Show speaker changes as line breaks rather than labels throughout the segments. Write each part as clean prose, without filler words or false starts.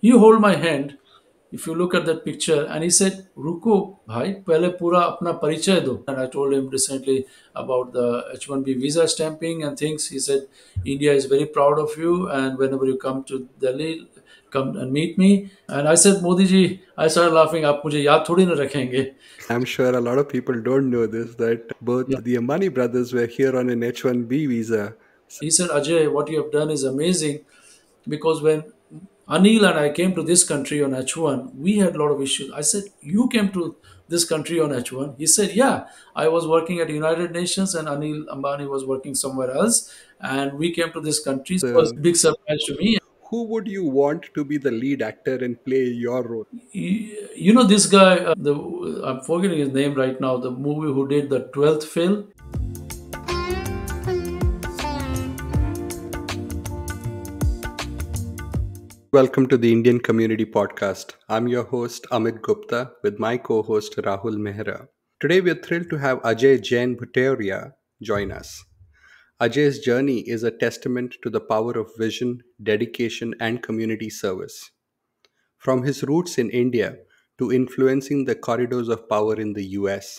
He hold my hand. If you look at that picture, and he said, "Ruko, bhai, pehle pura apna parichay do." And I told him recently about the H-1B visa stamping and things. He said, "India is very proud of you, and whenever you come to Delhi, come and meet me." And I said, "Modi ji," I started laughing. "आप मुझे याद थोड़ी ना रखेंगे."
I'm sure a lot of people don't know this that both
Yeah.
the Ambani brothers were here on an H1B visa.
He said, "Ajay, what you have done is amazing." Because when Anil and I came to this country on H1, we had a lot of issues. I said, "You came to this country on H1?" He said, "Yeah, I was working at United Nations and Anil Ambani was working somewhere else. And we came to this country." So it was
So,
a big surprise to me.
who would you want to be the lead actor and play your role?
You know, this guy, I'm forgetting his name right now, the movie who did the 12th film.
Welcome to the Indian Community Podcast. I'm your host Amit Gupta with my co-host Rahul Mehra. Today we are thrilled to have Ajay Jain Bhutoria join us. Ajay's journey is a testament to the power of vision, dedication, and community service. From his roots in India to influencing the corridors of power in the US,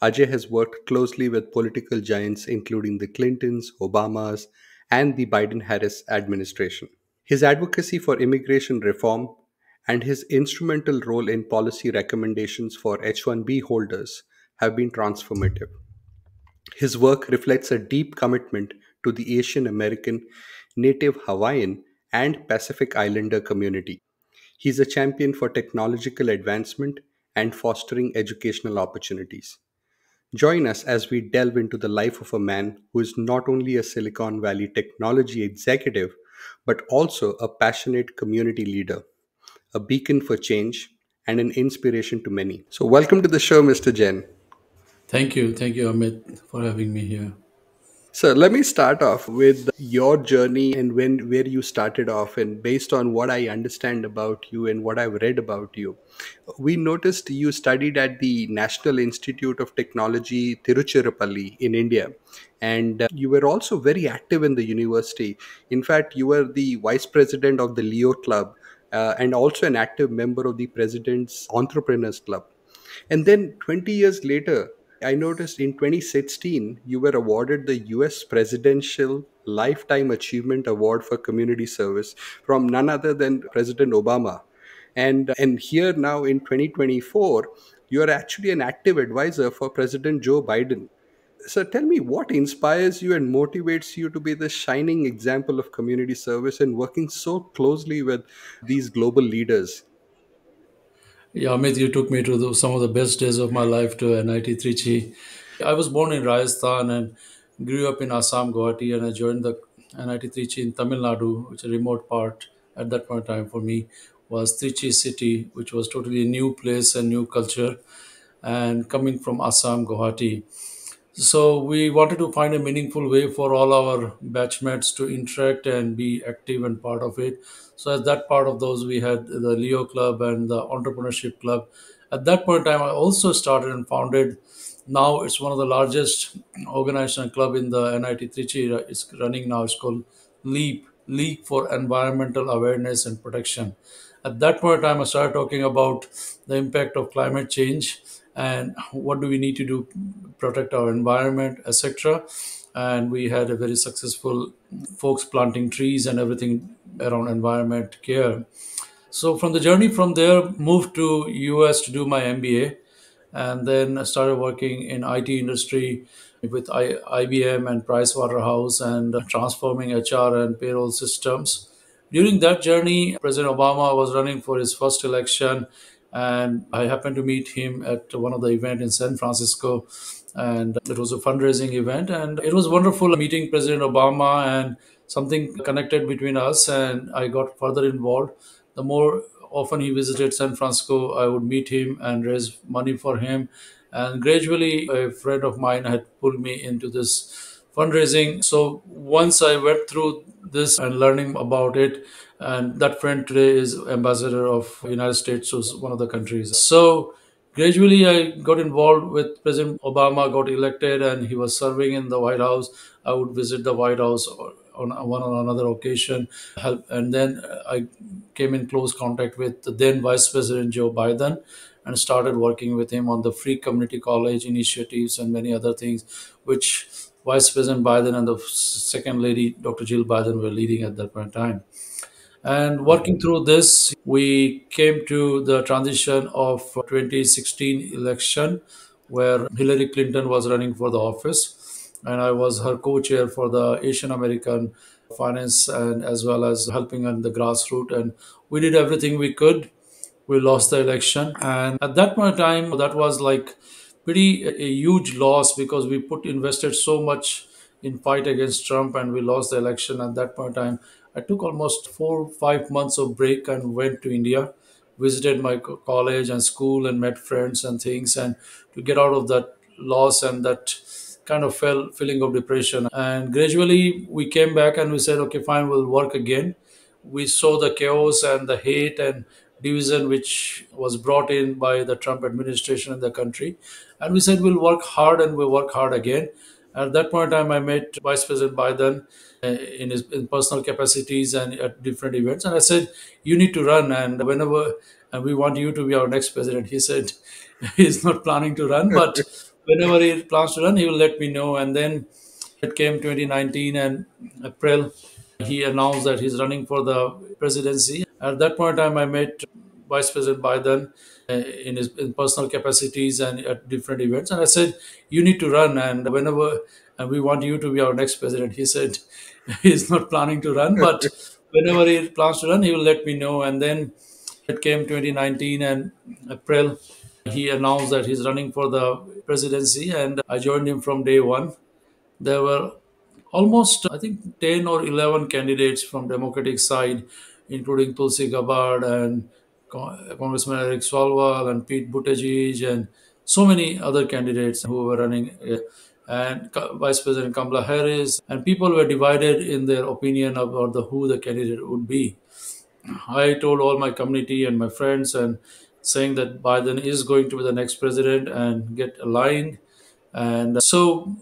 Ajay has worked closely with political giants including the Clintons, Obamas, and the Biden Harris administration. His advocacy for immigration reform and his instrumental role in policy recommendations for H 1B holders have been transformative. His work reflects a deep commitment to the Asian American, Native Hawaiian, and Pacific Islander community. He is a champion for technological advancement and fostering educational opportunities. Join us as we delve into the life of a man who is not only a Silicon Valley technology executive, but also a passionate community leader, a beacon for change, and an inspiration to many. So, welcome to the show, Mr. Jain.
Thank you. Thank you, Amit, for having me here.
So let me start off with your journey and where you started off. And based on what I understand about you and what I've read about you, we noticed you studied at the National Institute of Technology, Tiruchirappalli in India, and you were also very active in the university. In fact, you were the vice president of the Leo Club and also an active member of the President's Entrepreneurs Club. And then 20 years later, I noticed in 2016, you were awarded the US Presidential Lifetime Achievement Award for Community Service from none other than President Obama. And here now in 2024, you are actually an active advisor for President Joe Biden. So tell me what inspires you and motivates you to be the shining example of community service and working so closely with these global leaders.
Yeah, Amit, you took me to some of the best days of my life to NIT Trichy. I was born in Rajasthan and grew up in Assam, Guwahati, and I joined the NIT Trichy in Tamil Nadu, which is a remote part at that point in time for me, was Trichy city, which was totally a new place and new culture. And coming from Assam, Guwahati. So we wanted to find a meaningful way for all our batchmates to interact and be active and part of it. So as that part of those, we had the Leo Club and the Entrepreneurship Club. At that point in time, I also started and founded. Now it's one of the largest organization club in the NIT Trichy. It's running now. It's called LEAP, League for Environmental Awareness and Protection. At that point in time, I started talking about the impact of climate change and what do we need to do protect our environment, etc. And we had a very successful folks planting trees and everything around environment care. So from the journey from there, moved to US to do my MBA, and then I started working in IT industry with IBM and Price Waterhouse and transforming HR and payroll systems. During that journey, President Obama was running for his first election, and I happened to meet him at one of the event in San Francisco, and it was a fundraising event, and it was wonderful meeting President Obama, and something connected between us, and I got further involved. The more often he visited San Francisco, I would meet him and raise money for him. And gradually, a friend of mine had pulled me into this fundraising. So once I went through this and learning about it, and that friend today is ambassador of United States to one of the countries. So gradually, I got involved with President Obama, got elected, and he was serving in the White House. I would visit the White House on one or another occasion. Help, and then I came in close contact with the then Vice President Joe Biden and started working with him on the free community college initiatives and many other things, which Vice President Biden and the second lady, Dr. Jill Biden, were leading at that point in time. And working through this, we came to the transition of 2016 election, where Hillary Clinton was running for the office, and I was her co-chair for the Asian American finance and as well as helping on the grassroots. And we did everything we could. We lost the election, and at that point of time, that was like pretty a huge loss because we put invested so much in fight against Trump, and we lost the election. At that point of time, I took almost 4 5 months of break and went to India, visited my college and school, and met friends and things, and to get out of that loss and that kind of feeling of depression. And gradually we came back and we said, okay, fine, we'll work again. We saw the chaos and the hate and division which was brought in by the Trump administration in the country. And we said we'll work hard and we'll work hard again. At that point in time, I met Vice President Biden in his in personal capacities and at different events. And I said, you need to run. And whenever and we want you to be our next president. He said he's not planning to run, but whenever he plans to run, he will let me know. And then it came 2019 and April, he announced that he's running for the presidency. At that point in time, I met Vice President Biden in his in personal capacities and at different events. And I said, you need to run. And whenever and we want you to be our next president. He said he's not planning to run, but whenever he plans to run, he will let me know. And then it came 2019 and April, he announced that he's running for the presidency, and I joined him from day one. There were almost, I think, 10 or 11 candidates from Democratic side, including Tulsi Gabbard and Congressman Eric Swalwell and Pete Buttigieg and so many other candidates who were running, and Vice President Kamala Harris. And people were divided in their opinion about who the candidate would be. I told all my community and my friends and saying that Biden is going to be the next president and get aligned. And so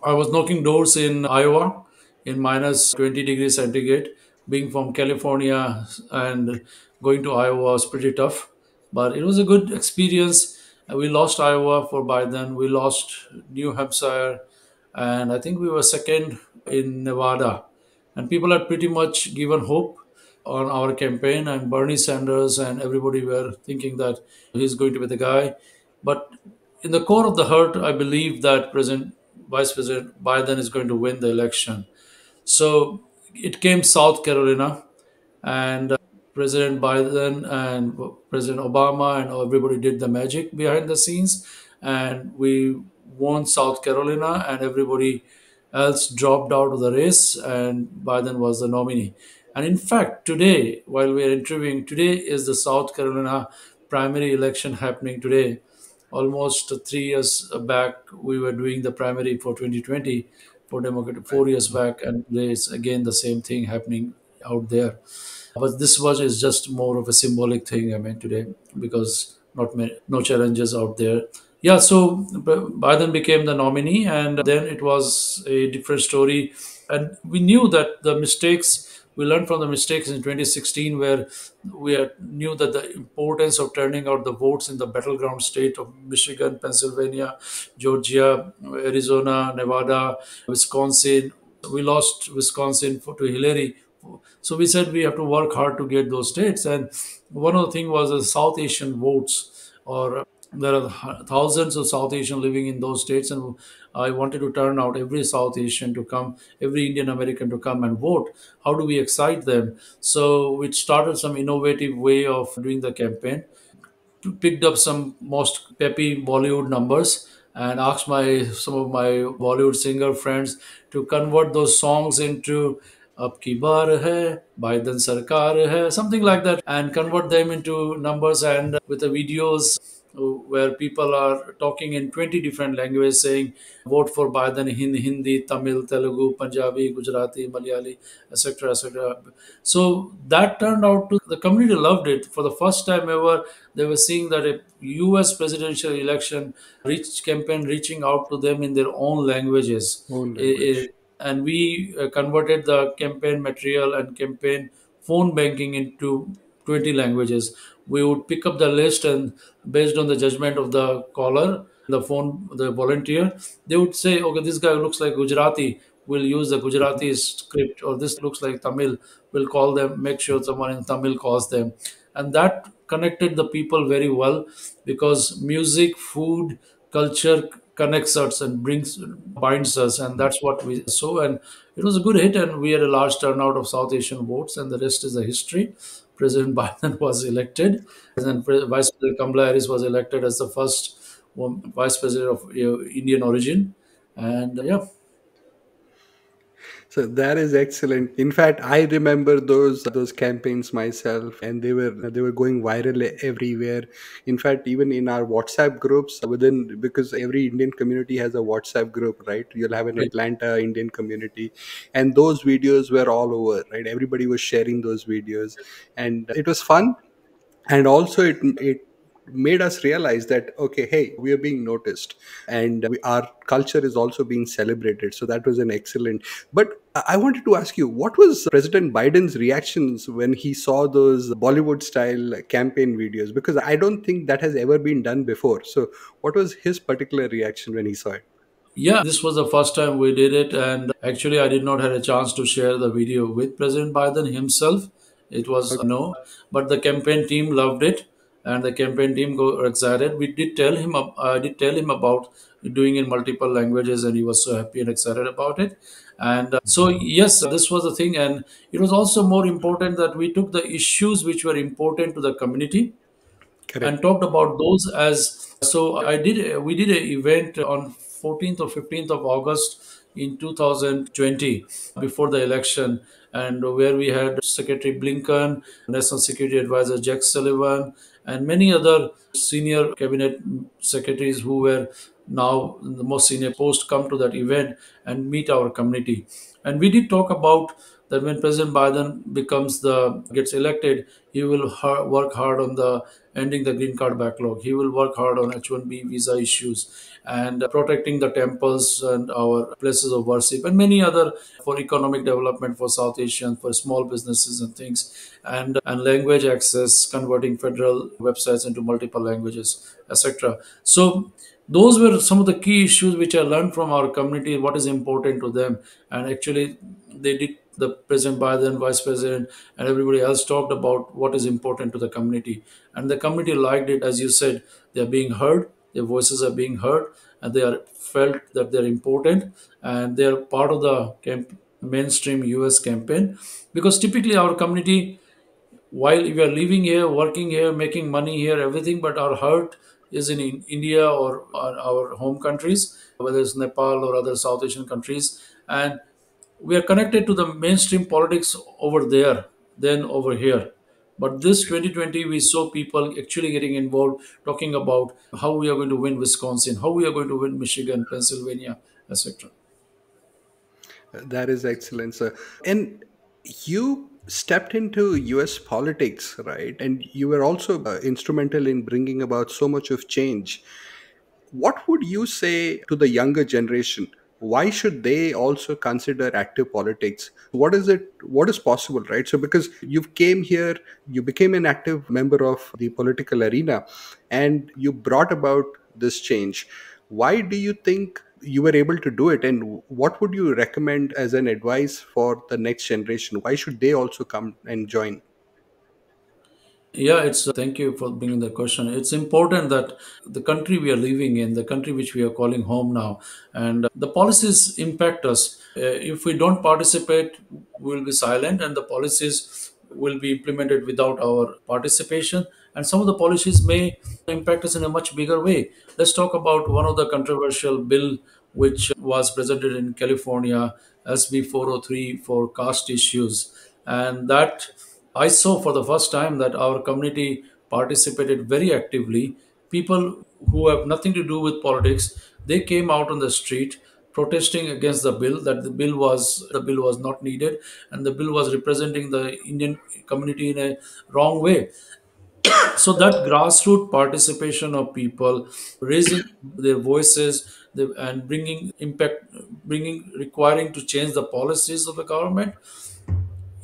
I was knocking doors in Iowa in minus 20 degrees centigrade. Being from California and going to Iowa was pretty tough, but it was a good experience. We lost Iowa for Biden. We lost New Hampshire, and I think we were second in Nevada. And people had pretty much given hope on our campaign, and Bernie Sanders and everybody were thinking that he's going to be the guy. But in the core of the heart, I believe that President Vice President Biden is going to win the election. So it came South Carolina, and President Biden and President Obama and everybody did the magic behind the scenes, and we won South Carolina, and everybody else dropped out of the race, and Biden was the nominee. And in fact, today, while we are interviewing, today is the South Carolina primary election happening today. Almost 3 years back, we were doing the primary for 2020 for Democrat. 4 years back, and there's again the same thing happening out there. But this was is just more of a symbolic thing. I mean today because not many, no challenges out there. Yeah, so Biden became the nominee, and then it was a different story. And we knew that the mistakes we learned from the mistakes in 2016, where we knew that the importance of turning out the votes in the battleground state of Michigan, Pennsylvania, Georgia, Arizona, Nevada, Wisconsin. We lost Wisconsin to Hillary. So we said we have to work hard to get those states. And one of the things was the South Asian votes, or there are thousands of South Asian living in those states, and I wanted to turn out every South Asian to come, every Indian American to come and vote. How do we excite them? So we started some innovative way of doing the campaign, picked up some most peppy Bollywood numbers and asked my some of my Bollywood singer friends to convert those songs into "Ab ki baar hai," "Biden Sarkar hai," something like that, and convert them into numbers and with the videos where people are talking in 20 different languages saying vote for Biden in Hindi, Tamil, Telugu, Punjabi, Gujarati, Malayali, etc. etc. So that turned out to the community loved it. For the first time ever, they were seeing that a US presidential election campaign reaching out to them in their own languages.
Own language.
and we converted the campaign material and campaign phone banking into 20 languages. We would pick up the list, and based on the judgment of the caller, the volunteer, they would say, okay, this guy looks like Gujarati, we'll use the Gujarati script, or this looks like Tamil, we'll call them, make sure someone in Tamil calls them. And that connected the people very well, because music, food, culture connects us and brings binds us, and that's what we saw. And it was a good hit, and we had a large turnout of South Asian votes, and the rest is a history. President Biden was elected, and Vice President Kamala Harris was elected as the first vice president of Indian origin. And yeah.
So that is excellent. In fact, I remember those campaigns myself, and they were going viral everywhere. In fact, even in our WhatsApp groups within, because every Indian community has a WhatsApp group, right? You'll have an
Right.
Atlanta Indian community, and those videos were all over, right? Everybody was sharing those videos, and it was fun. And also it made us realize that, okay, hey, we are being noticed, and our culture is also being celebrated. So that was an excellent. But I wanted to ask you, what was President Biden's reactions when he saw those Bollywood style campaign videos? Because I don't think that has ever been done before. So what was his particular reaction when he saw it?
Yeah, this was the first time we did it, and actually, I did not have a chance to share the video with President Biden himself. It was
Okay.
no, but the campaign team loved it, and the campaign team got excited. We did tell him, I did tell him about doing in multiple languages, and he was so happy and excited about it. And so, yes, this was the thing, and it was also more important that we took the issues which were important to the community and
Correct.
talked about those. As so I did we did an event on 14th or 15th of August in 2020, before the election, and where we had Secretary Blinken, National Security Advisor Jack Sullivan, and many other senior cabinet secretaries who were now in the most senior post come to that event and meet our community. And we did talk about that when President Biden becomes the gets elected, he will work hard on the ending the green card backlog. He will work hard on H-1B visa issues, and protecting the temples and our places of worship, and many other, for economic development for South Asians, for small businesses and things, and language access, converting federal websites into multiple languages, etc. So those were some of the key issues which I learned from our community, what is important to them. And actually, they did, the President Biden, Vice President, and everybody else talked about what is important to the community. And the community liked it. As you said, they're being heard, their voices are being heard, and they are felt that they're important, and they're part of the mainstream US campaign. Because typically our community, while we are living here, working here, making money here, everything, but our heart is in India or our home countries, whether it's Nepal or other South Asian countries. And we are connected to the mainstream politics over there than over here. But this 2020, we saw people actually getting involved, talking about how we are going to win Wisconsin, how we are going to win Michigan, Pennsylvania, etc.
That is excellent, sir. And you stepped into US politics, right? And you were also instrumental in bringing about so much of change. What would you say to the younger generation? Why should they also consider active politics? What is it? What is possible, right? So, because you've came here, you became an active member of the political arena, and you brought about this change. Why do you think you were able to do it? And what would you recommend as an advice for the next generation? Why should they also come and join?
Yeah, it's thank you for bringing the question. It's important that the country we are living in, the country which we are calling home now, and the policies impact us. If we don't participate, we'll be silent, and the policies will be implemented without our participation. And some of the policies may impact us in a much bigger way. Let's talk about one of the controversial bill which was presented in California, SB 403, for caste issues, and that I saw for the first time that our community participated very actively. People who have nothing to do with politics, they came out on the street protesting against the bill, that the bill was not needed, and the bill was representing the Indian community in a wrong way. So that grassroots participation of people raising their voices, and bringing impact, bringing requiring to change the policies of the government,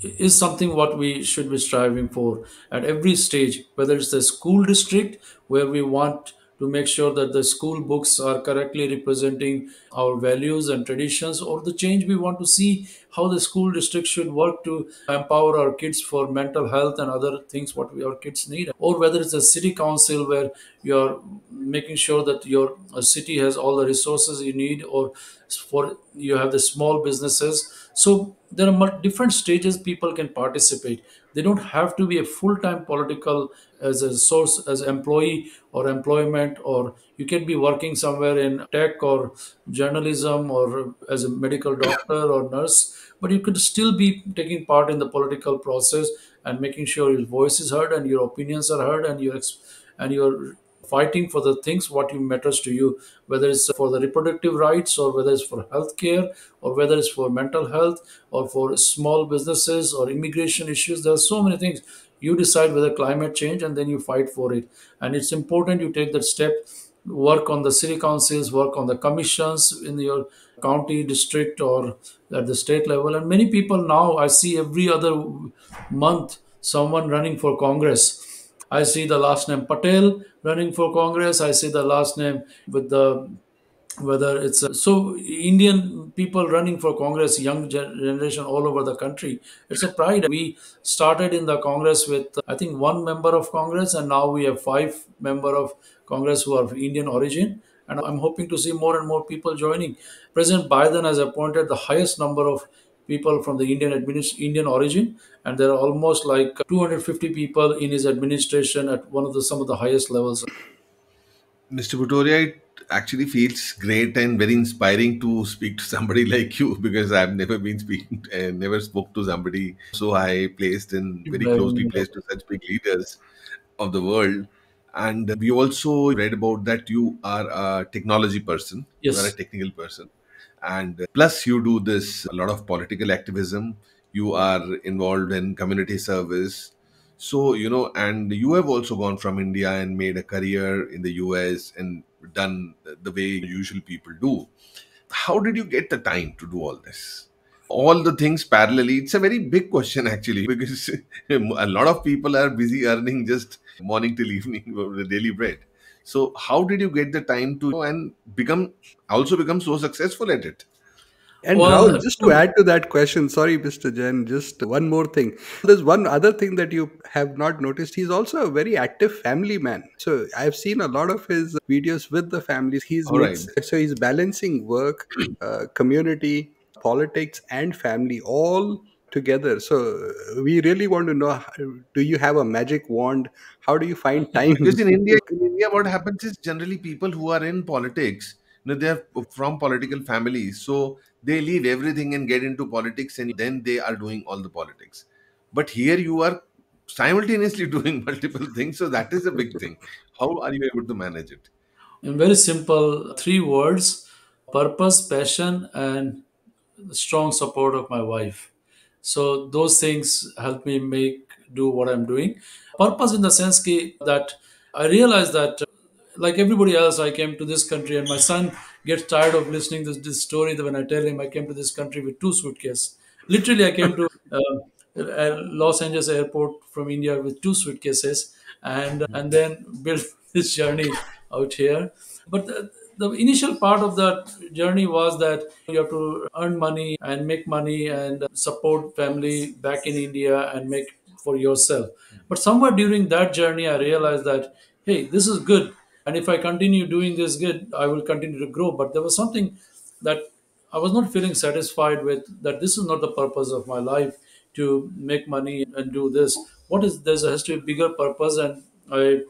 is something what we should be striving for at every stage, whether it's the school district, where we want to make sure that the school books are correctly representing our values and traditions, or the change we want to see how the school district should work to empower our kids for mental health and other things what our kids need, or whether it's a city council where you're making sure that your city has all the resources you need, or for you have the small businesses. So there are different stages people can participate. They don't have to be a full-time political as a source as employee or employment, or you can be working somewhere in tech or journalism or as a medical doctor or nurse, but you could still be taking part in the political process and making sure your voice is heard and your opinions are heard, and you're fighting for the things what you matters to you, whether it's for the reproductive rights, or whether it's for healthcare, or whether it's for mental health, or for small businesses or immigration issues. There are so many things. You decide whether climate change, and then you fight for it. And it's important you take that step, work on the city councils, work on the commissions in your county, district, or at the state level. And many people now, I see every other month someone running for Congress. I see the last name Patel running for Congress. I see the last name with the whether it's so Indian people running for Congress, young generation all over the country. It's a pride. We started in the Congress with I think one member of Congress, and now we have five member of Congress who are of Indian origin. And I'm hoping to see more and more people joining. President Biden has appointed the highest number of people from the Indian origin, and there are almost like 250 people in his administration at one of the some of the highest levels.
Mr. Bhutoria, it actually feels great and very inspiring to speak to somebody like you because I've never been speaking, never spoke to somebody so high placed and very closely placed to such big leaders of the world. And we also read about that you are a technology person, you are a
Yes.
technical person, and plus you do this a lot of political activism. You are involved in community service, so, and you have also gone from India and made a career in the US and done the way usual people do. How did you get the time to do all this? All the things parallelly. It's a very big question actually, because a lot of people are busy earning just morning till evening for the daily bread. So, how did you get the time to and become so successful at it?
And Rahul,
Well,
just to add to that question, sorry, Mr. Jain, just one more thing. There's one other thing that you have not noticed. He's also a very active family man. So I've seen a lot of his videos with the families. He's
All right.
mixed. So he's balancing work, community, politics, and family all together. So we really want to know, do you have a magic wand? How do you find time
Because in
to?
India, what happens is generally people who are in politics, they're from political families, so they leave everything and get into politics, and then they are doing all the politics. But here you are simultaneously doing multiple things, so that is a big thing. How are you able to manage it?
in very simple three words: purpose, passion, and strong support of my wife. So those things help me make do what I'm doing. Purpose in the sense that I realized that like everybody else, I came to this country, and my son gets tired of listening to this story that when I tell him I came to this country with two suitcases. Literally, I came to Los Angeles airport from India with two suitcases, and then built this journey out here. But the initial part of that journey was that you have to earn money and make money and support family back in India and make for yourself. But somewhere during that journey, I realized that hey, this is good, and if I continue doing this good, I will continue to grow. But there was something that I was not feeling satisfied with. That this is not the purpose of my life to make money and do this. What is there has to be a bigger purpose, and I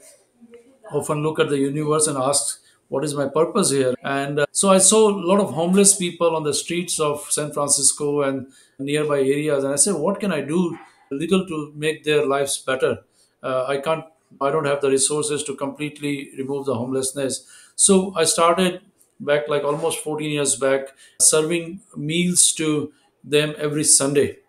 often look at the universe and ask, what is my purpose here? And so I saw a lot of homeless people on the streets of San Francisco and nearby areas. And I said, what can I do little to make their lives better? I don't have the resources to completely remove the homelessness. So I started back like almost 14 years back, serving meals to them every Sunday.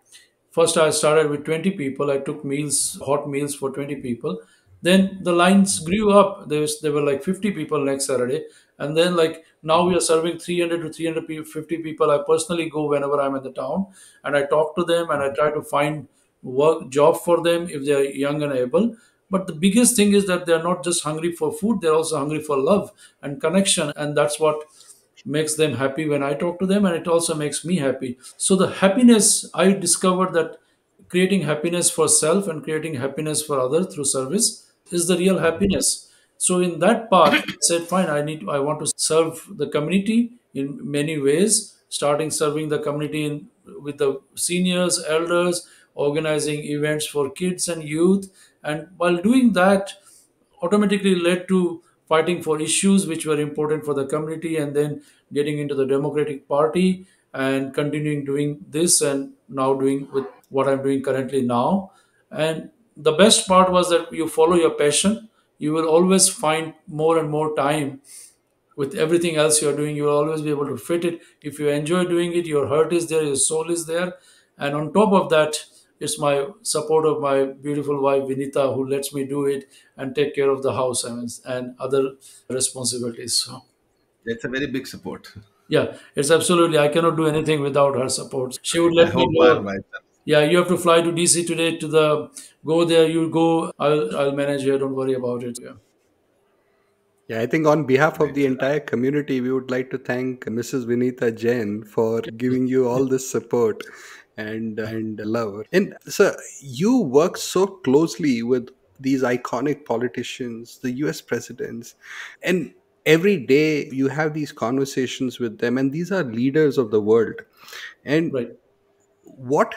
First, I started with 20 people. I took meals, hot meals for 20 people. Then the lines grew up. There were like 50 people next Saturday, and then like now we are serving 300 to 350 people. I personally go whenever I'm in the town, and I talk to them, and I try to find work job for them if they are young and able. But the biggest thing is that they are not just hungry for food; they're also hungry for love and connection, and that's what makes them happy when I talk to them, and it also makes me happy. So the happiness, I discovered that creating happiness for self and creating happiness for others through service is the real happiness. So in that path, I said, fine, I want to serve the community in many ways, starting serving the community with the seniors, elders, organizing events for kids and youth. And while doing that, automatically led to fighting for issues which were important for the community, and then getting into the Democratic Party and continuing doing this, and now doing with what I'm doing currently now. And the best part was that you follow your passion, you will always find more and more time. With everything else you're doing, you'll always be able to fit it. If you enjoy doing it, your heart is there, your soul is there. And on top of that, it's my support of my beautiful wife Vineeta, who lets me do it and take care of the house, I mean, and other responsibilities. So
That's a very big support.
yeah, it's absolutely, I cannot do anything without her support. She would
I
let me
hope our
know,
wife.
yeah, you have to fly to DC today to the go there, you go, I'll manage here, don't worry about it. Yeah,
Yeah, I think on behalf of
Great.
the entire community, we would like to thank Mrs. Vineeta Jain for giving you all this support and love. And so you work so closely with these iconic politicians, the US presidents, and every day you have these conversations with them, and these are leaders of the world. And
right.
what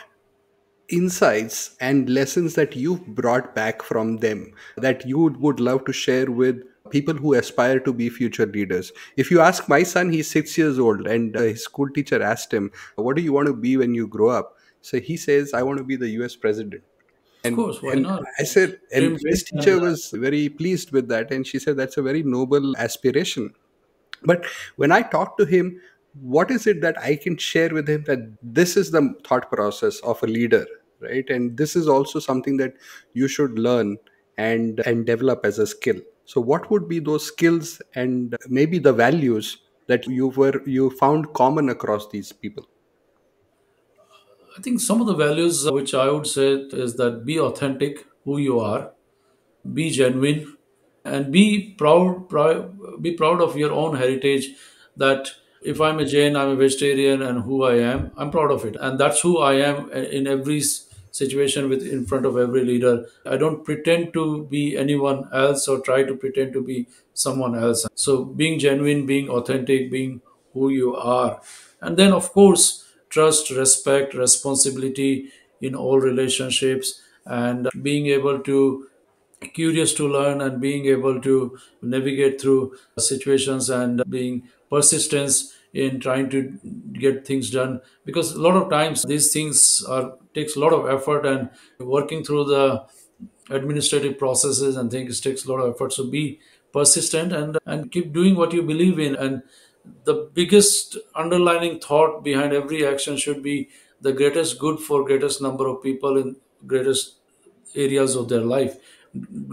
insights and lessons that you've brought back from them that you would love to share with people who aspire to be future leaders? If you ask my son, he's 6 years old, and his school teacher asked him, "What do you want to be when you grow up?" So he says, "I want to be the US president."
Of course, why
And
not?
I said, and
Dream big
his
and
teacher was very pleased with that, and she said, "That's a very noble aspiration." But when I talk to him, what is it that I can share with him, that this is the thought process of a leader, right? And this is also something that you should learn and develop as a skill. So what would be those skills and maybe the values that you found common across these people?
I think some of the values which I would say is that be authentic, who you are, be genuine, and be proud of your own heritage. That if I'm a Jain, I'm a vegetarian, and who I am, I'm proud of it, and that's who I am in every situation with in front of every leader. I don't pretend to be anyone else or try to pretend to be someone else. So being genuine, being authentic, being who you are, and then of course trust, respect, responsibility in all relationships, and being able to curious to learn, and being able to navigate through situations, and being persistence in trying to get things done, because a lot of times these things are takes a lot of effort, and working through the administrative processes and things takes a lot of effort. So be persistent, and keep doing what you believe in. And the biggest underlining thought behind every action should be the greatest good for greatest number of people in greatest areas of their life,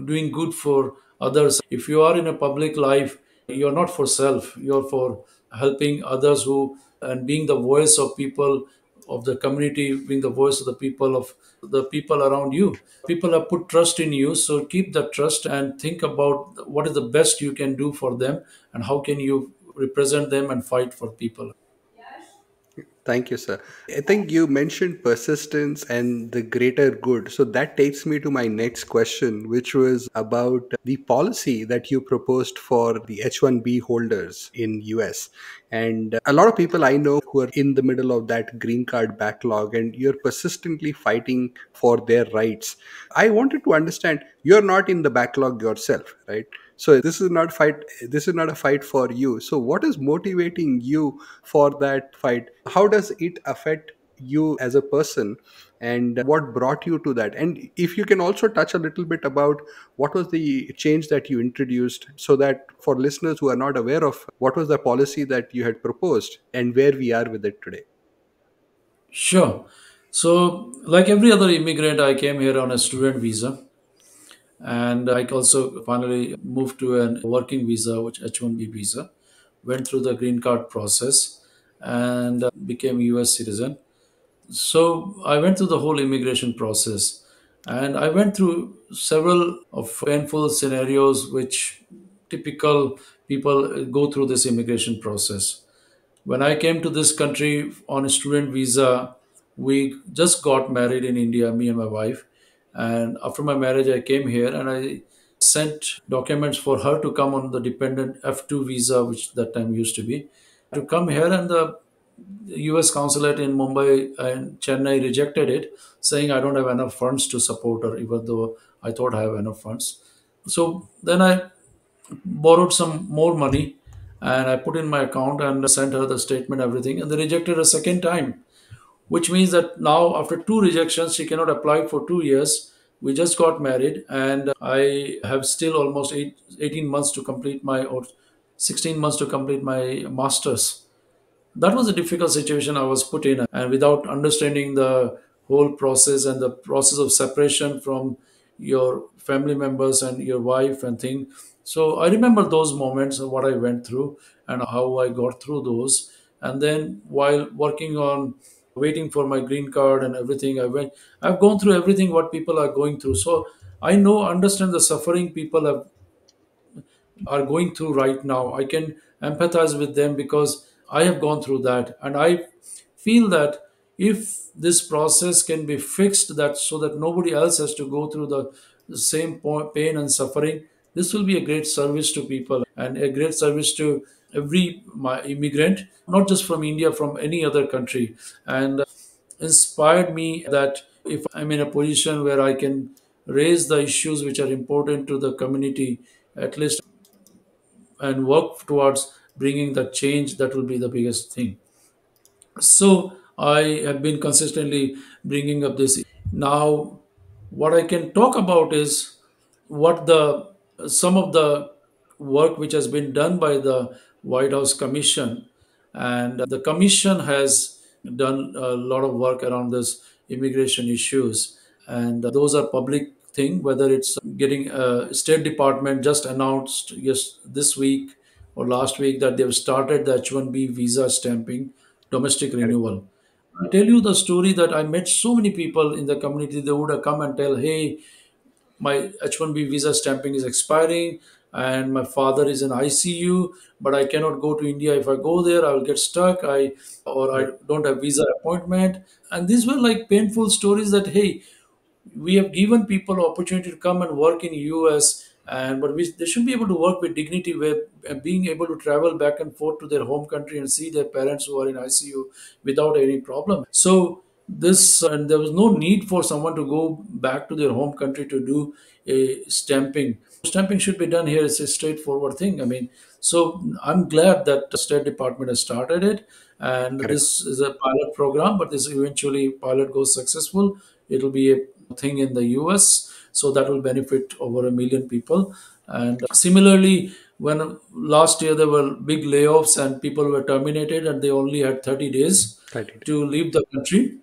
doing good for others. If you are in a public life, you're not for self, you're for helping others, who and being the voice of people of the community, being the voice of the people around you. People have put trust in you, so keep that trust and think about what is the best you can do for them, and how can you represent them and fight for people.
Thank you, sir. I think you mentioned persistence and the greater good. So that takes me to my next question, which was about the policy that you proposed for the H-1B holders in US. And a lot of people I know who are in the middle of that green card backlog, and you're persistently fighting for their rights. I wanted to understand, you're not in the backlog yourself, right? So this is not a fight for you. So what is motivating you for that fight? How does it affect you as a person, and what brought you to that? And if you can also touch a little bit about what was the change that you introduced, so that for listeners who are not aware of what was the policy that you had proposed and where we are with it today.
Sure. So like every other immigrant, I came here on a student visa, And I also finally moved to a working visa, which H1B visa, went through the green card process, and became US citizen. So I went through the whole immigration process, and I went through several of painful scenarios which typical people go through this immigration process. When I came to this country on a student visa, we just got married in India, me and my wife. And after my marriage, I came here and I sent documents for her to come on the dependent F2 visa, which that time used to be, to come here. And the US consulate in Mumbai and Chennai rejected it, saying I don't have enough funds to support her, even though I thought I have enough funds. So then I borrowed some more money and I put in my account and sent her the statement, everything, and they rejected a second time, which means that now after two rejections, she cannot apply for 2 years. We just got married and I have still almost 18 months to complete my, or 16 months to complete my master's. That was a difficult situation I was put in, and without understanding the whole process and the process of separation from your family members and your wife and thing. So I remember those moments of what I went through and how I got through those. And then while working on waiting for my green card and everything, I've gone through everything what people are going through. So I know, understand the suffering people have are going through right now. I can empathize with them because I have gone through that. And I feel that if this process can be fixed, that so that nobody else has to go through the same pain and suffering, this will be a great service to people and a great service to every immigrant, not just from India, from any other country. And inspired me that if I'm in a position where I can raise the issues which are important to the community, at least, and work towards bringing the change, that will be the biggest thing. So I have been consistently bringing up this. Now what I can talk about is what the some of the work which has been done by the White House Commission. And the commission has done a lot of work around this immigration issues, and those are public thing. Whether it's getting State Department just announced yes this week or last week that they've started the H1B visa stamping, domestic
Correct.
renewal. I tell you the story that I met so many people in the community. They would have come and tell, "Hey, my H1B visa stamping is expiring, and my father is in ICU, but I cannot go to India. If I go there, I will get stuck. I
Right.
don't have visa appointment." And these were like painful stories that, hey, we have given people opportunity to come and work in US, and but they should be able to work with dignity, where being able to travel back and forth to their home country and see their parents who are in ICU without any problem. So this, and there was no need for someone to go back to their home country to do a stamping should be done here. It's a straightforward thing. I mean, so I'm glad that the State Department has started it, and
Correct.
this is a pilot program, but this eventually pilot goes successful, it'll be a thing in the US. So that will benefit over 1 million people. And similarly, when last year there were big layoffs and people were terminated and they only had 30 days
30 days.
to leave the country,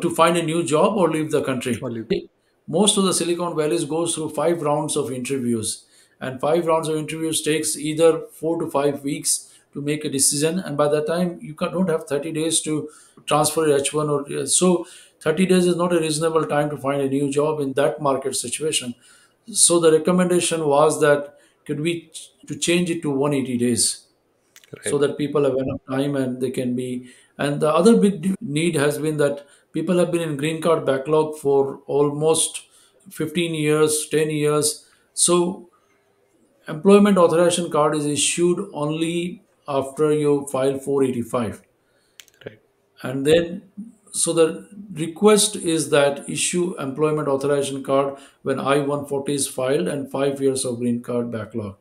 to find a new job or leave the country.
Only.
Most of the Silicon Valleys goes through 5 rounds of interviews, and 5 rounds of interviews takes either 4 to 5 weeks to make a decision. And by that time, don't have 30 days to transfer your H1 or so. 30 days is not a reasonable time to find a new job in that market situation. So the recommendation was that could we to change it to 180 days, so
Right.
that people have enough time and they can be. And the other big need has been that people have been in green card backlog for almost 15 years, 10 years. So employment authorization card is issued only after you file 485.
Right.
And then, so the request is that issue employment authorization card when I-140 is filed and 5 years of green card backlog.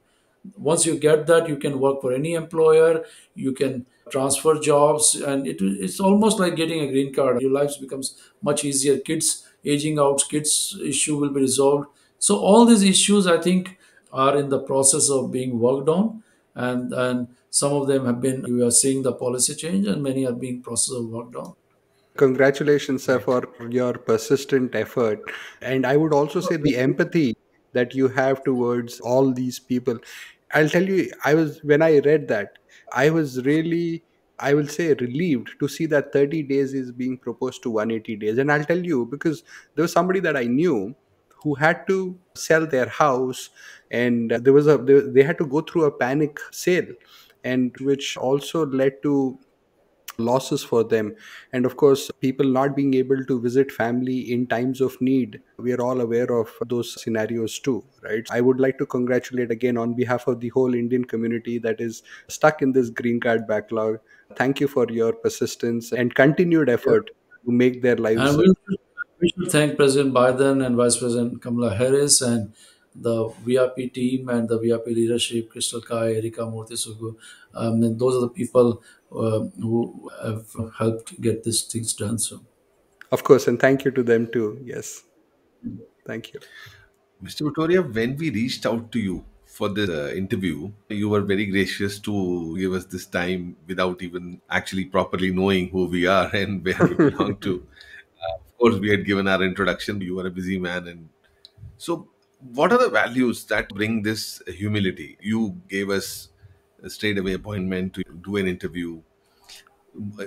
Once you get that, you can work for any employer, you can transfer jobs, and it's almost like getting a green card. Your life becomes much easier. Kids aging out, kids issue will be resolved. So all these issues, I think, are in the process of being worked on, and some of them have been, we are seeing the policy change, and many are being process of worked on.
Congratulations, sir,
Right.
for your persistent effort. And I would also say the empathy that you have towards all these people. I'll tell you, when I read that, I was really, I will say, relieved to see that 30 days is being proposed to 180 days. And I'll tell you, because there was somebody that I knew who had to sell their house, and they had to go through a panic sale, and which also led to losses for them. And of course, people not being able to visit family in times of need, we are all aware of those scenarios too, right? I would like to congratulate again on behalf of the whole Indian community that is stuck in this green card backlog. Thank you for your persistence and continued
Yeah.
effort to make their lives
And we should thank President Biden and Vice President Kamala Harris and the VRP team and the VRP leadership, Crystal Kai, Erika Murthy Sugu. And those are the people who have helped get these things done. So,
of course, and thank you to them too. Yes, thank you.
Mr. Bhutoria, when we reached out to you for this interview, you were very gracious to give us this time without even actually properly knowing who we are and where we belong to. Of course, we had given our introduction. You were a busy man. And so, what are the values that bring this humility? You gave us a straight away appointment to do an interview.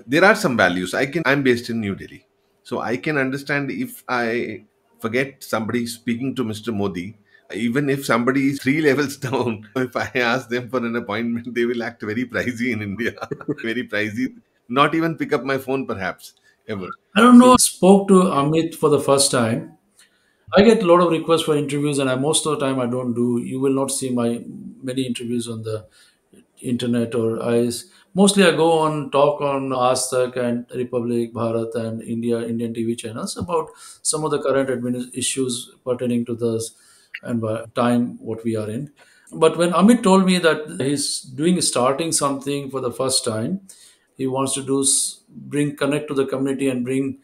There are some values. I'm based in New Delhi, so I can understand if I forget somebody speaking to Mr. Modi, even if somebody is three levels down, if I ask them for an appointment, they will act very pricey in India. Very pricey, not even pick up my phone perhaps ever.
I don't know.
So
Spoke to Amit for the first time. I get a lot of requests for interviews, and most of the time I don't do. You will not see my many interviews on the internet or eyes. Mostly I go on talk on Ask and Republic, Bharat and Indian TV channels about some of the current issues pertaining to the time what we are in. But when Amit told me that he's starting something for the first time, he wants to bring connect to the community and bring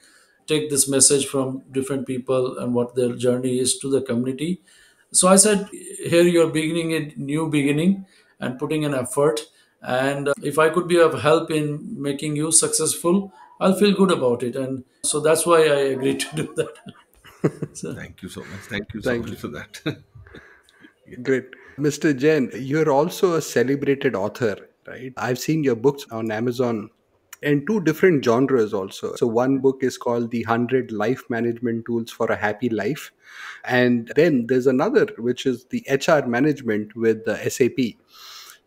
take this message from different people and what their journey is to the community. So I said, here you're beginning a new beginning and putting an effort. And if I could be of help in making you successful, I'll feel good about it. And so that's why I agreed to do that. So,
thank you so much. Thank you so
Thank
much
you.
for that. Yeah.
Great. Mr. Jain, you're also a celebrated author, right? I've seen your books on Amazon and two different genres also. So, one book is called The 100 Life Management Tools for a Happy Life. And then there's another, which is the HR Management with the SAP.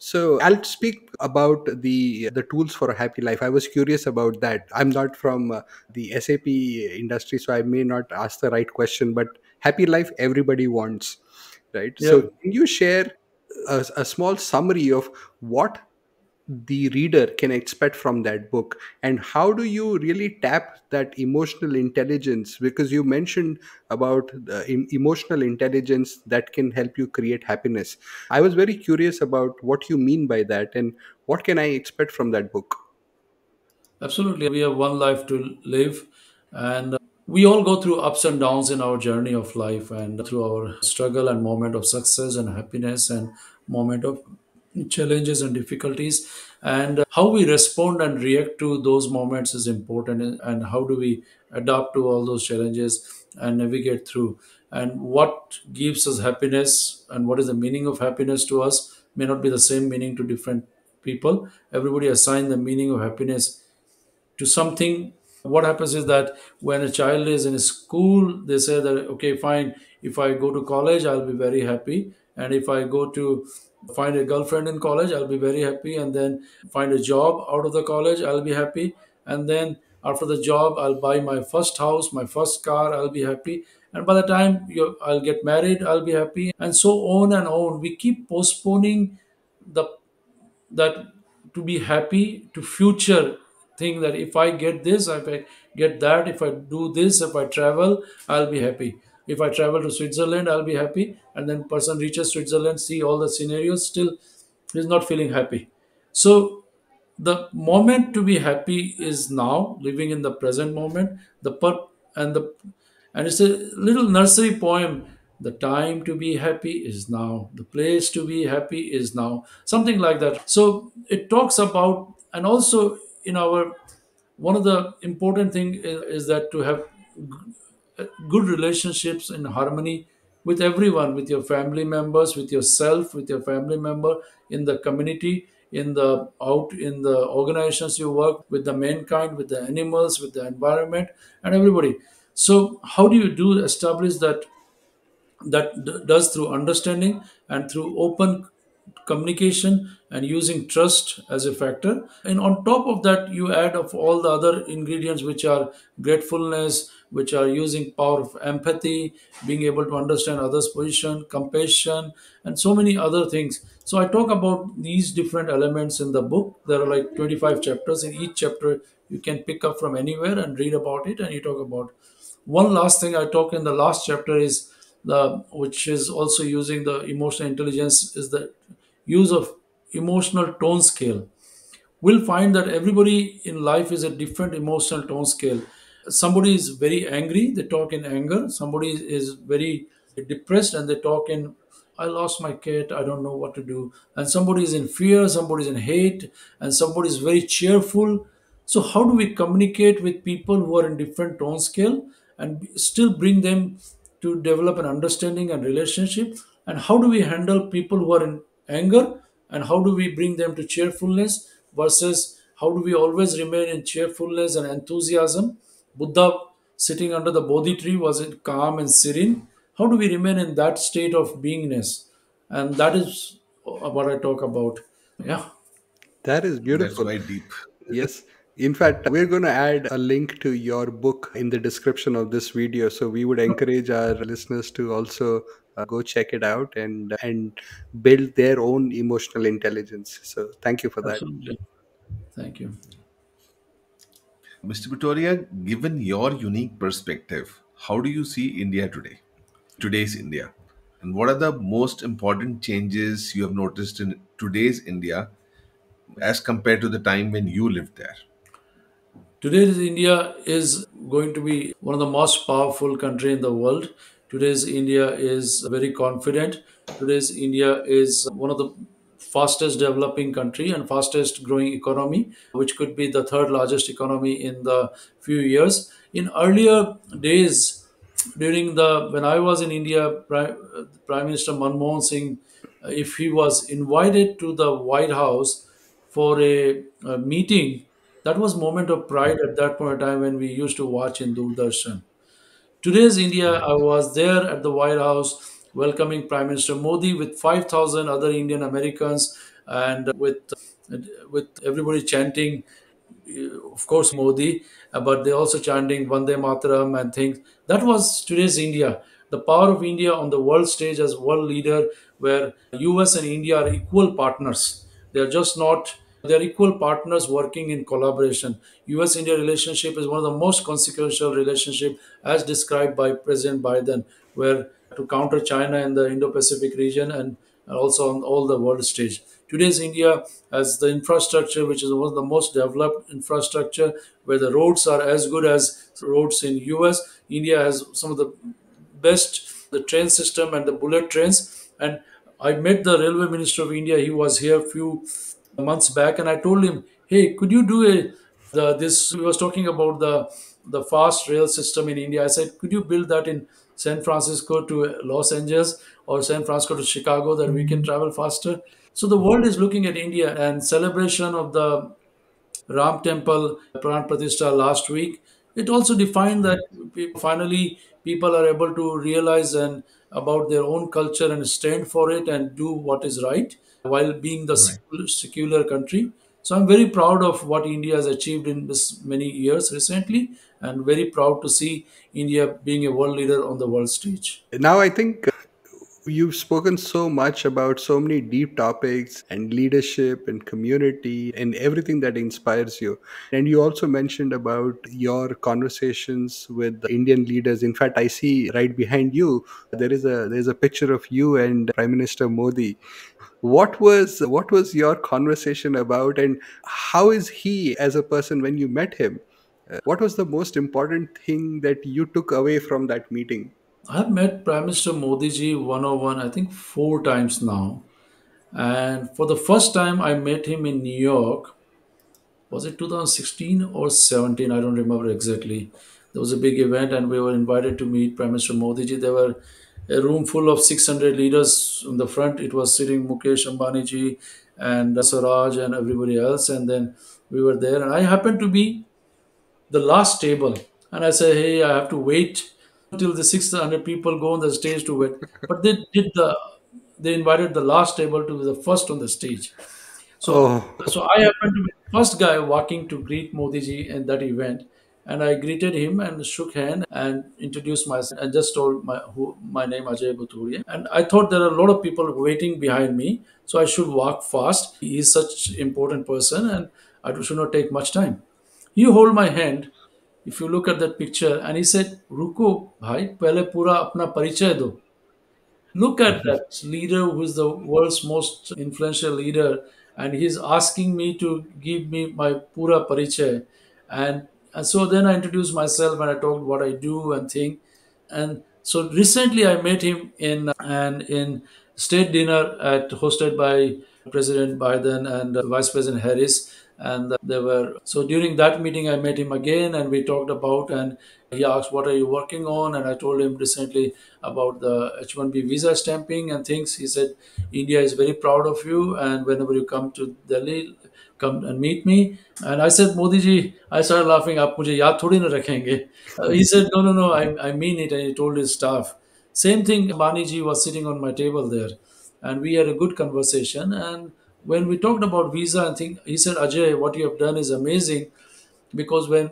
So I'll speak about the tools for a happy life. I was curious about that. I'm not from the SAP industry, so I may not ask the right question. But happy life, everybody wants, right? So
yeah.
can you share a small summary of what the reader can expect from that book, and how do you really tap that emotional intelligence, because you mentioned about the emotional intelligence that can help you create happiness. I was very curious about what you mean by that, and what can I expect from that book.
Absolutely. We have one life to live, and we all go through ups and downs in our journey of life, and through our struggle and moment of success and happiness and moment of challenges and difficulties. And how we respond and react to those moments is important. And how do we adapt to all those challenges and navigate through? And what gives us happiness and what is the meaning of happiness to us may not be the same meaning to different people. Everybody assign the meaning of happiness to something. What happens is that when a child is in school, they say that, okay, fine, if I go to college, I'll be very happy. And if I go to find a girlfriend in college, I'll be very happy. And then find a job out of the college, I'll be happy. And then after the job, I'll buy my first house, my first car, I'll be happy. And by the time I'll get married, I'll be happy. And so on and on. We keep postponing the that to be happy to future thing, that if I get this, if I get that, if I do this, if I travel, I'll be happy. If I travel to Switzerland, I'll be happy. And then person reaches Switzerland, see all the scenarios, still he's not feeling happy. So the moment to be happy is now, living in the present moment. The per and the and it's a little nursery poem. The time to be happy is now, the place to be happy is now, something like that. So it talks about, and also in our, one of the important thing is that to have good relationships in harmony with everyone, with your family members, with yourself, with your family member, in the community, in the out in the organizations you work with, the mankind, with the animals, with the environment, and everybody. So how do you do establish that? Does through understanding and through open communication and using trust as a factor, and on top of that you add of all the other ingredients, which are gratefulness, which are using power of empathy, being able to understand others position, compassion, and so many other things. So I talk about these different elements in the book. There are like 25 chapters. In each chapter you can pick up from anywhere and read about it, and you talk about. One last thing I talk in the last chapter is the, which is also using the emotional intelligence, is the use of emotional tone scale. We'll find that everybody in life is a different emotional tone scale. Somebody is very angry, they talk in anger. Somebody is very depressed and they talk in, I lost my cat, I don't know what to do. And somebody is in fear, somebody is in hate, and somebody is very cheerful. So how do we communicate with people who are in different tone scale and still bring them to develop an understanding and relationship? And how do we handle people who are in anger, and how do we bring them to cheerfulness, versus how do we always remain in cheerfulness and enthusiasm? Buddha sitting under the Bodhi tree was it calm and serene. How do we remain in that state of beingness? And that is what I talk about. Yeah.
That is
That's
beautiful.
quite deep.
Yes. In fact, we're going to add a link to your book in the description of this video. So we would encourage our listeners to also go check it out and build their own emotional intelligence. So thank you for that.
Absolutely. Thank you.
Mr. Victoria, given your unique perspective, how do you see India today? Today's India? And what are the most important changes you have noticed in today's India as compared to the time when you lived there?
Today's India is going to be one of the most powerful country in the world. Today's India is very confident. Today's India is one of the fastest developing country and fastest growing economy, which could be the third largest economy in the few years. In earlier days, during the when I was in India, Prime Minister Manmohan Singh, if he was invited to the White House for a meeting, that was moment of pride at that point in time when we used to watch in Doordarshan. Today's India, I was there at the White House welcoming Prime Minister Modi with 5,000 other Indian Americans, and with everybody chanting, of course, Modi, but they also chanting Vande Mataram and things. That was today's India. The power of India on the world stage as world leader, where US and India are equal partners. They are just not, they are equal partners working in collaboration. US India relationship is one of the most consequential relationship as described by President Biden, where to counter China in the Indo-Pacific region and also on all the world stage. Today's India has the infrastructure, which is one of the most developed infrastructure, where the roads are as good as roads in US. India has some of the best the train system and the bullet trains. And I met the railway minister of India. He was here a few months back, and I told him, "Hey, could you do a the this?" He was talking about the fast rail system in India. I said, "Could you build that in San Francisco to Los Angeles or San Francisco to Chicago, that we can travel faster?" So the world is looking at India, and celebration of the Ram Temple Pran Pratishtha last week. It also defined that finally people are able to realize and about their own culture and stand for it and do what is right while being the
Right.
secular country. So I'm very proud of what India has achieved in this many years recently, and very proud to see India being a world leader on the world stage.
Now, I think you've spoken so much about so many deep topics and leadership and community and everything that inspires you. And you also mentioned about your conversations with Indian leaders. In fact, I see right behind you there's a picture of you and Prime Minister Modi. What was your conversation about, and how is he as a person when you met him? What was the most important thing that you took away from that meeting?
I've met Prime Minister Modi ji 101, I think 4 times now. And for the first time, I met him in New York. Was it 2016 or 17? I don't remember exactly. There was a big event, and we were invited to meet Prime Minister Modi ji. There were a room full of 600 leaders. In the front, it was sitting Mukesh, Ambani ji, and Swaraj, and everybody else. And then we were there, and I happened to be the last table. And I said, hey, I have to wait until the 600 people go on the stage to wait. But they invited the last table to be the first on the stage. So,
Oh,
so I happened to be the first guy walking to greet Modi ji in that event, and I greeted him and shook hand and introduced myself and just told my name Ajay Bhutoria. And I thought there are a lot of people waiting behind me, so I should walk fast. He is such important person, and I should not take much time. He hold my hand. If you look at that picture, and he said, "रुको भाई, पहले पूरा अपना परिचय दो." Look at that leader who is the world's most influential leader, and he's asking me to give me my pura parichay. And so then I introduced myself and I talked what I do and think. And so recently I met him in state dinner at hosted by President Biden and Vice President Harris. And they were so during that meeting I met him again and we talked about, and he asked what are you working on, and I told him recently about the H1B visa stamping and things. He said India is very proud of you, and whenever you come to Delhi, come and meet me. And I said, Modi ji, I started laughing. आप मुझे याद थोड़ी ना रखेंगे. He said, no, no, no, I mean it, and he told his staff. Same thing, Ambani ji was sitting on my table there, and we had a good conversation. And when we talked about visa and thing, he said, Ajay, what you have done is amazing, because when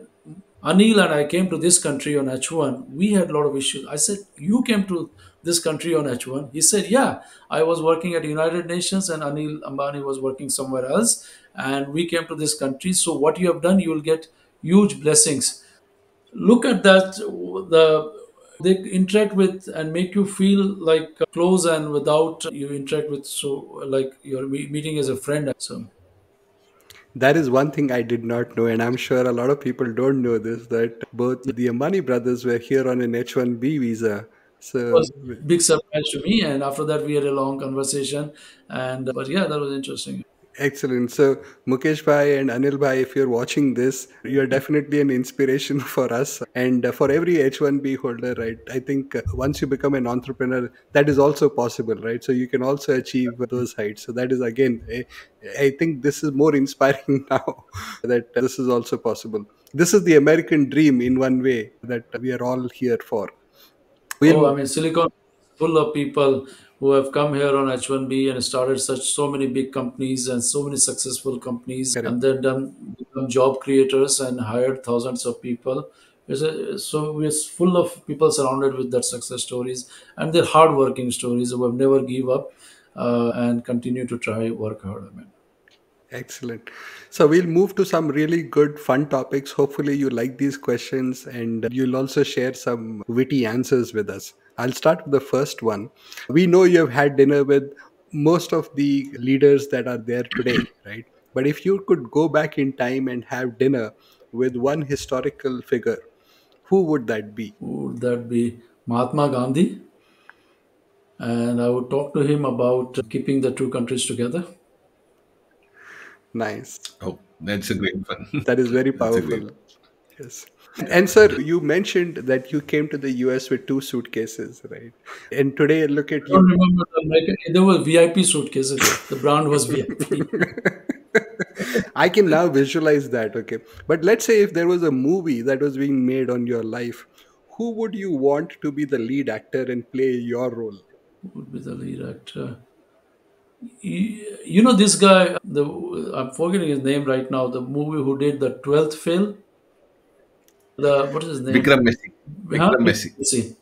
Anil and I came to this country on H1, we had a lot of issues. I said, you came to this country on H1? He said, yeah, I was working at United Nations and Anil Ambani was working somewhere else. And we came to this country. So what you have done, you will get huge blessings. Look at that. They interact with and make you feel like close, and without you interact with, so like you're meeting as a friend. So
that is one thing I did not know, and I'm sure a lot of people don't know this, that both the Ambani brothers were here on an H1B visa. So,
was big surprise to me. And after that, we had a long conversation. And but yeah, that was interesting.
excellent. So, Mukesh Bhai and Anil Bhai, if you're watching this, you're definitely an inspiration for us and for every H1B holder, right? I think once you become an entrepreneur, that is also possible, right? So, you can also achieve those heights. So, that is again, I think this is more inspiring now that this is also possible. This is the American dream in one way that we are all here for.
Oh,
We'll
I mean, Silicon is full of people who have come here on H1B and started such so many big companies and so many successful companies,
correct.
and then become job creators and hired thousands of people. So we're full of people surrounded with that success stories, and they're hardworking stories who have never give up and continue to try work hard. I mean.
Excellent. So we'll move to some really good, fun topics. Hopefully, you like these questions and you'll also share some witty answers with us. I'll start with the first one. We know you have had dinner with most of the leaders that are there today, right? But if you could go back in time and have dinner with one historical figure, who would that be?
Would that be Mahatma Gandhi? And I would talk to him about keeping the two countries together.
Nice.
Oh, that's a great one.
That is very
That's a great.
powerful. Yes. And sir, you mentioned that you came to the US with two suitcases, right? And today, look at
I don't
you.
remember there were VIP suitcases. The brand was VIP.
I can now visualize that, okay. But let's say if there was a movie that was being made on your life, who would you want to be the lead actor and play your role?
Would be the lead actor. You know this guy. I'm forgetting his name right now. The movie who did the 12th fail. The what is his name?
Vikram Messi.
Huh?
Vikram Messi.
See,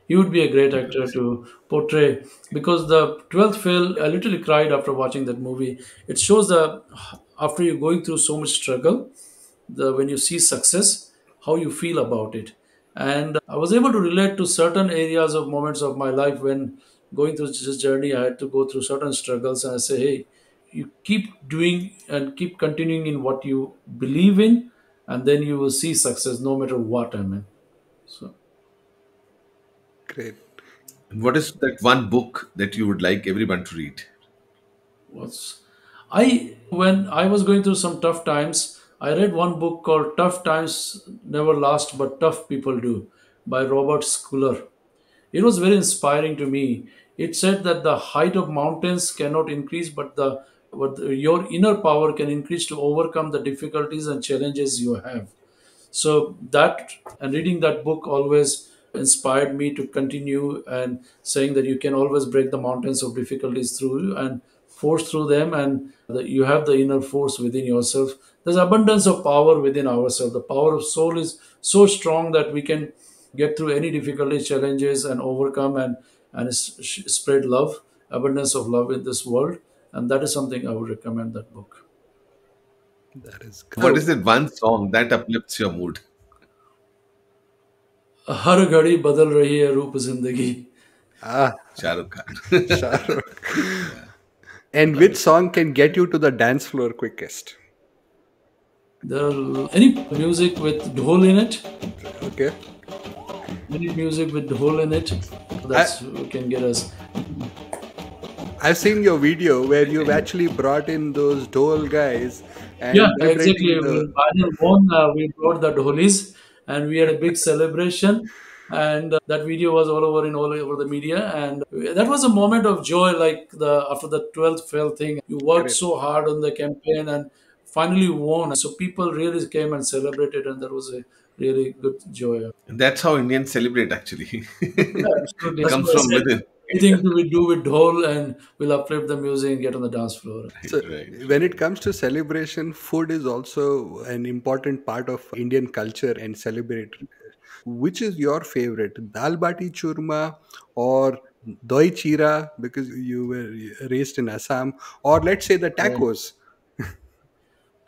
he would be a great
Vikram
actor
Messi.
to portray, because the 12th fail. I literally cried after watching that movie. It shows the after you're going through so much struggle, the when you see success, how you feel about it. And I was able to relate to certain areas of moments of my life when going through this journey. I had to go through certain struggles, and I say, hey, you keep doing and keep continuing in what you believe in, and then you will see success no matter what. I mean, so
Great.
And what is that one book that you would like everyone to read?
what's I when I was going through some tough times, I read one book called Tough Times Never Last But Tough People Do by Robert Schuller. It was very inspiring to me. It said that the height of mountains cannot increase, but your inner power can increase to overcome the difficulties and challenges you have. So that, and reading that book always inspired me to continue, and saying that you can always break the mountains of difficulties through and force through them, and you have the inner force within yourself. There's abundance of power within ourselves. The power of soul is so strong that we can get through any difficulties, challenges, and overcome, and spread love, abundance of love in this world. And that is something I would recommend, that book.
That is
What
so.
is that one song that uplifts your mood?
हर घड़ी बदल रही है रूप जिंदगी.
Ah,
Shahrukh Khan.
Shahrukh.
Yeah.
And which song can get you to the dance floor quickest?
There are any music with dhol in it.
Okay.
Any music with dhol in it.
I,
That's can get us.
I've seen your video where you've actually brought in those dole guys
Yeah,
and
exactly.
celebrating the.
When Anil won, we brought the dholis, and we had a big celebration. And that video was all over the media, and that was a moment of joy. Like the after the 12th fail thing, you worked
Correct.
so hard on the campaign and finally won. So people really came and celebrated, and that was a really good joy.
That's how Indians celebrate, actually.
Yeah, absolutely.
It
That's
comes
what I
from
said.
within.
Anything we do with dhol, and we'll uplift the music and get on the dance floor.
Right,
So,
right,
when
right.
it comes to celebration, food is also an important part of Indian culture and celebrate. Which is your favorite, dal bati churma or doi chira because you were raised in Assam, or let's say the
Yeah.
tacos?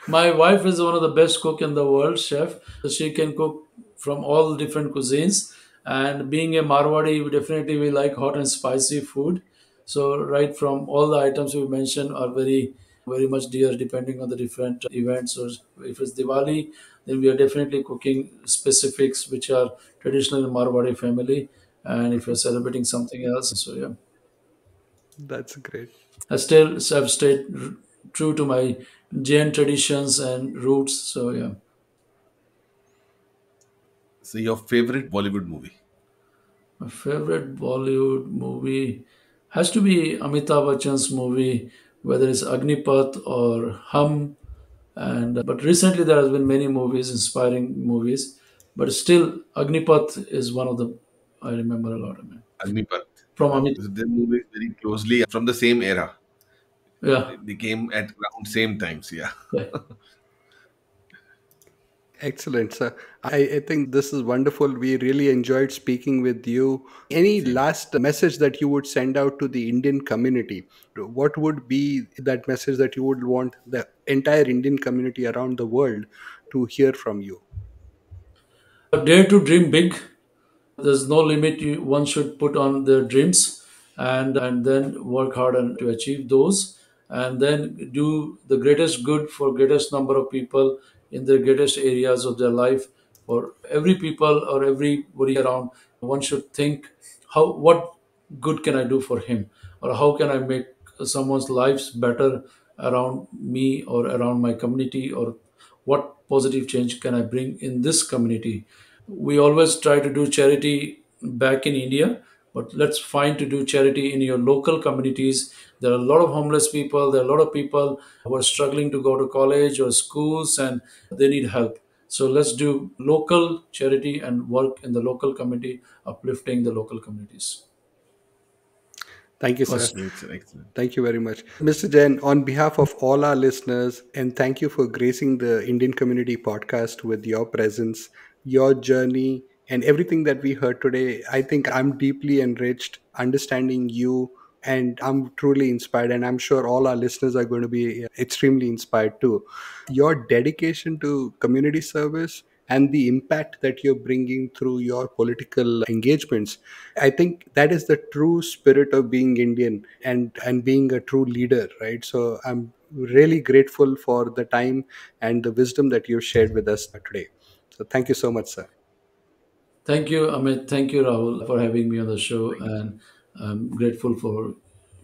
My wife is one of the best cook in the world, chef. She can cook from all different cuisines. And being a Marwadi, we like hot and spicy food. So right from all the items we mentioned are very much dear, depending on the different events. So if it's Diwali, then we are definitely cooking specifics which are traditional in Marwadi family. And if you're celebrating something else, so yeah.
That's great.
I've stayed true to my Jain traditions and roots. So yeah,
So, your favorite Bollywood movie?
my favorite Bollywood movie has to be Amitabh Bachchan's movie, whether it's Agnipath or Hum. And but recently there has been many movies, inspiring movies, but still Agnipath is one of them I remember a lot. I mean,
Agnipath.
from Amit.
The movie is very closely from the same era.
Yeah,
They came at around same times. Yeah.
yeah.
Excellent, sir. I think this is wonderful. We really enjoyed speaking with you. Any
Same.
last message that you would send out to the Indian community? What would be that message that you would want the entire Indian community around the world to hear from you?
Dare to dream big. There's no limit one should put on their dreams, and then work hard and to achieve those, and then do the greatest good for greatest number of people in the greatest areas of their life. For every people or everybody around, one should think, how what good can I do for him, or how can I make someone's lives better around me or around my community, or what positive change can I bring in this community. We always try to do charity back in India, but let's find to do charity in your local communities. There are a lot of homeless people, there are a lot of people who are struggling to go to college or schools, and they need help. So let's do local charity and work in the local community, uplifting the local communities
Thank you, sir.
first.
Great, sir. Excellent.
Thank you very much. Mr. Jain, on behalf of all our listeners, and thank you for gracing the Indian Community Podcast with your presence, your journey, and everything that we heard today. I think I'm deeply enriched understanding you, and I'm truly inspired. And I'm sure all our listeners are going to be extremely inspired too. Your dedication to community service and the impact that you're bringing through your political engagements, I think that is the true spirit of being Indian and being a true leader, right? So I'm really grateful for the time and the wisdom that you've shared with us today. So thank you so much, sir.
Thank you, Amit. Thank you, Rahul, for having me on the show, and I'm grateful for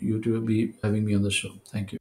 you to be having me on the show. Thank you.